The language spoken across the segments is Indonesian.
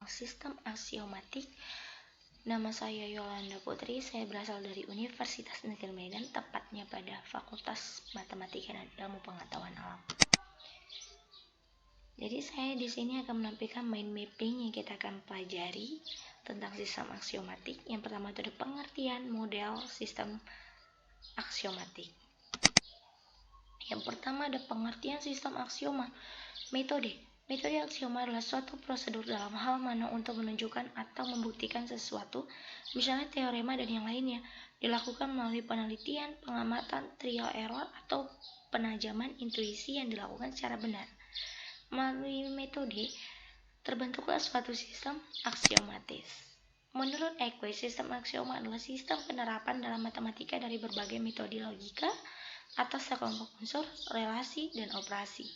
sistem aksiomatik. Nama saya Yolanda Putri, saya berasal dari Universitas Negeri Medan, tepatnya pada Fakultas Matematika dan Ilmu Pengetahuan Alam. Jadi saya di sini akan menampilkan mind mapping yang kita akan pelajari tentang sistem aksiomatik. Yang pertama itu ada pengertian model sistem aksiomatik. Yang pertama ada pengertian sistem aksioma. Metode aksioma adalah suatu prosedur dalam hal mana untuk menunjukkan atau membuktikan sesuatu, misalnya teorema dan yang lainnya, dilakukan melalui penelitian, pengamatan, trial error, atau penajaman intuisi yang dilakukan secara benar. Melalui metode, terbentuklah suatu sistem aksiomatis. Menurut Euclid, sistem aksioma adalah sistem penerapan dalam matematika dari berbagai metode logika atas sekelompok unsur, relasi, dan operasi.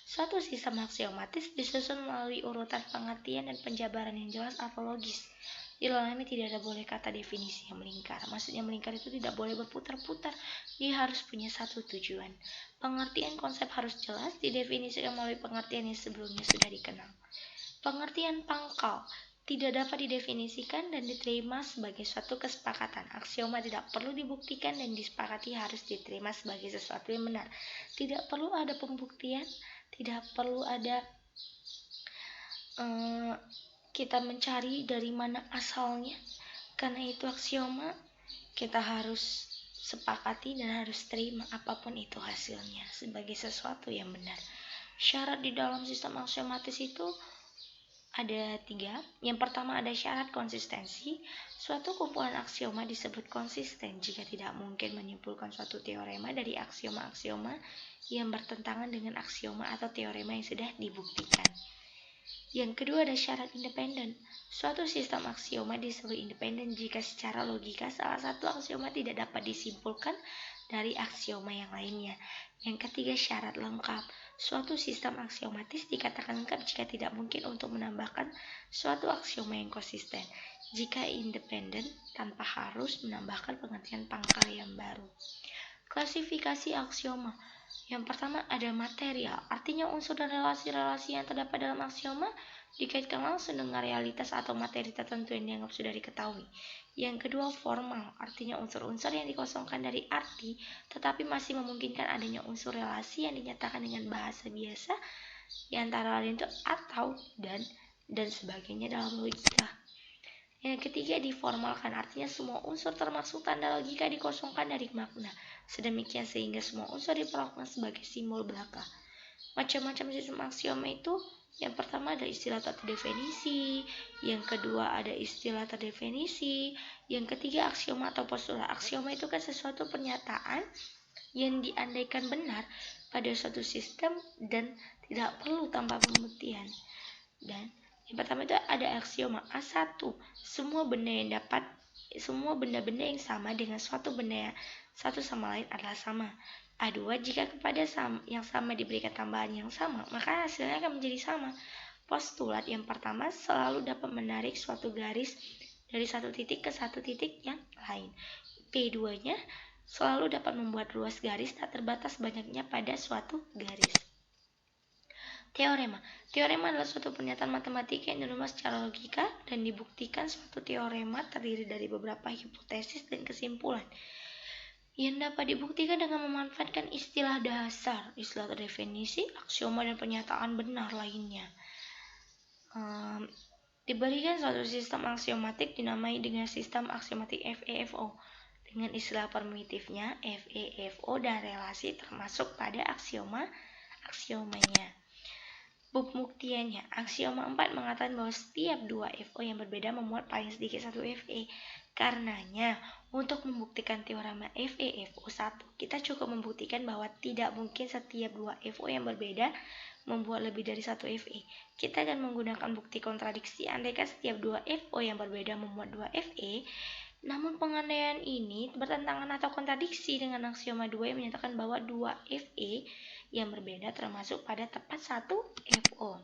Suatu sistem aksiomatis disusun melalui urutan pengertian dan penjabaran yang jelas atau logis. Di dalamnya tidak ada boleh kata definisi yang melingkar. Maksudnya melingkar itu tidak boleh berputar-putar. Dia harus punya satu tujuan. Pengertian konsep harus jelas, didefinisikan melalui pengertian yang sebelumnya sudah dikenal. Pengertian pangkal tidak dapat didefinisikan dan diterima sebagai suatu kesepakatan. Aksioma tidak perlu dibuktikan dan disepakati harus diterima sebagai sesuatu yang benar. Tidak perlu ada pembuktian, tidak perlu ada kita mencari dari mana asalnya. Karena itu aksioma kita harus sepakati dan harus terima apapun itu hasilnya sebagai sesuatu yang benar. Syarat di dalam sistem aksiomatis itu ada 3. Yang pertama ada syarat konsistensi. Suatu kumpulan aksioma disebut konsisten jika tidak mungkin menyimpulkan suatu teorema dari aksioma-aksioma yang bertentangan dengan aksioma atau teorema yang sudah dibuktikan. Yang kedua ada syarat independen. Suatu sistem aksioma disebut independen jika secara logika salah satu aksioma tidak dapat disimpulkan dari aksioma yang lainnya. Yang ketiga syarat lengkap. Suatu sistem aksiomatis dikatakan lengkap jika tidak mungkin untuk menambahkan suatu aksioma yang konsisten. Jika independen tanpa harus menambahkan pengertian pangkal yang baru. Klasifikasi aksioma. Yang pertama ada material, artinya unsur dan relasi-relasi yang terdapat dalam aksioma dikaitkan langsung dengan realitas atau materi tertentu yang dianggap sudah diketahui. Yang kedua formal, artinya unsur-unsur yang dikosongkan dari arti tetapi masih memungkinkan adanya unsur relasi yang dinyatakan dengan bahasa biasa, yang antara lain itu atau dan sebagainya dalam logika. Yang ketiga diformalkan, artinya semua unsur termasuk tanda logika dikosongkan dari makna, sedemikian sehingga semua unsur diperlakukan sebagai simbol belaka. Macam-macam sistem aksioma itu, yang pertama ada istilah terdefinisi, yang kedua ada istilah terdefinisi, yang ketiga aksioma atau postulat. Aksioma itu kan sesuatu pernyataan yang diandaikan benar pada suatu sistem dan tidak perlu tanpa pembuktian. Dan yang pertama itu ada aksioma A1, semua benda-benda yang sama dengan suatu benda satu sama lain adalah sama. A2, jika kepada yang sama diberikan tambahan yang sama, maka hasilnya akan menjadi sama. Postulat yang pertama selalu dapat menarik suatu garis dari satu titik ke satu titik yang lain. P2-nya selalu dapat membuat luas garis tak terbatas banyaknya pada suatu garis. Teorema adalah suatu pernyataan matematika yang diterima secara logika dan dibuktikan. Suatu teorema terdiri dari beberapa hipotesis dan kesimpulan yang dapat dibuktikan dengan memanfaatkan istilah dasar, istilah terdefinisi, aksioma, dan pernyataan benar lainnya. Diberikan suatu sistem aksiomatik dinamai dengan sistem aksiomatik FEFO dengan istilah primitifnya FEFO dan relasi termasuk pada aksiomanya. Pembuktiannya, aksioma 4 mengatakan bahwa setiap dua FO yang berbeda memuat paling sedikit satu FE. Karenanya, untuk membuktikan teorema FEFO1, kita cukup membuktikan bahwa tidak mungkin setiap dua FO yang berbeda membuat lebih dari satu FE. Kita akan menggunakan bukti kontradiksi andaikan setiap dua FO yang berbeda memuat dua FE. Namun pengandaian ini bertentangan atau kontradiksi dengan aksioma 2 yang menyatakan bahwa dua FE yang berbeda termasuk pada tepat satu FO.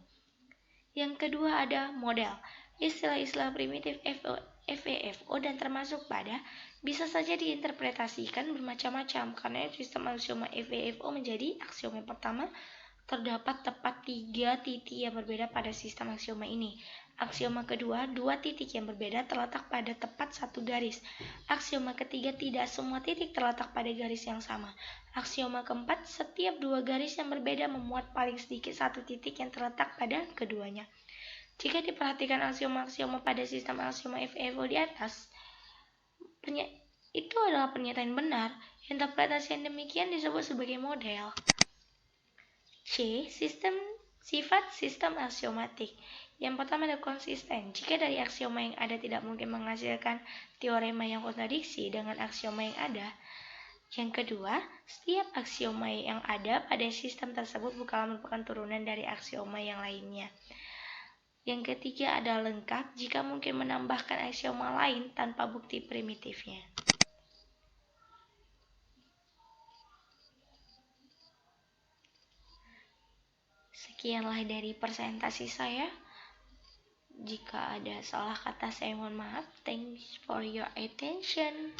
Yang kedua ada model. Istilah-istilah primitif FEFO dan termasuk pada bisa saja diinterpretasikan bermacam-macam. Karena sistem aksioma FEFO menjadi aksioma yang pertama, terdapat tepat 3 titik yang berbeda pada sistem aksioma ini. Aksioma kedua, dua titik yang berbeda terletak pada tepat satu garis. Aksioma ketiga, tidak semua titik terletak pada garis yang sama. Aksioma keempat, setiap dua garis yang berbeda memuat paling sedikit satu titik yang terletak pada keduanya. Jika diperhatikan aksioma-aksioma pada sistem aksioma FEVO di atas, itu adalah pernyataan benar. Interpretasi yang demikian disebut sebagai model. C. Sifat sistem aksiomatik. Yang pertama adalah konsisten. Jika dari aksioma yang ada tidak mungkin menghasilkan teorema yang kontradiksi dengan aksioma yang ada. Yang kedua, setiap aksioma yang ada pada sistem tersebut bukanlah merupakan turunan dari aksioma yang lainnya. Yang ketiga adalah lengkap jika mungkin menambahkan aksioma lain tanpa bukti primitifnya. Sekianlah dari presentasi saya. Jika ada salah kata saya mohon maaf. Thanks for your attention.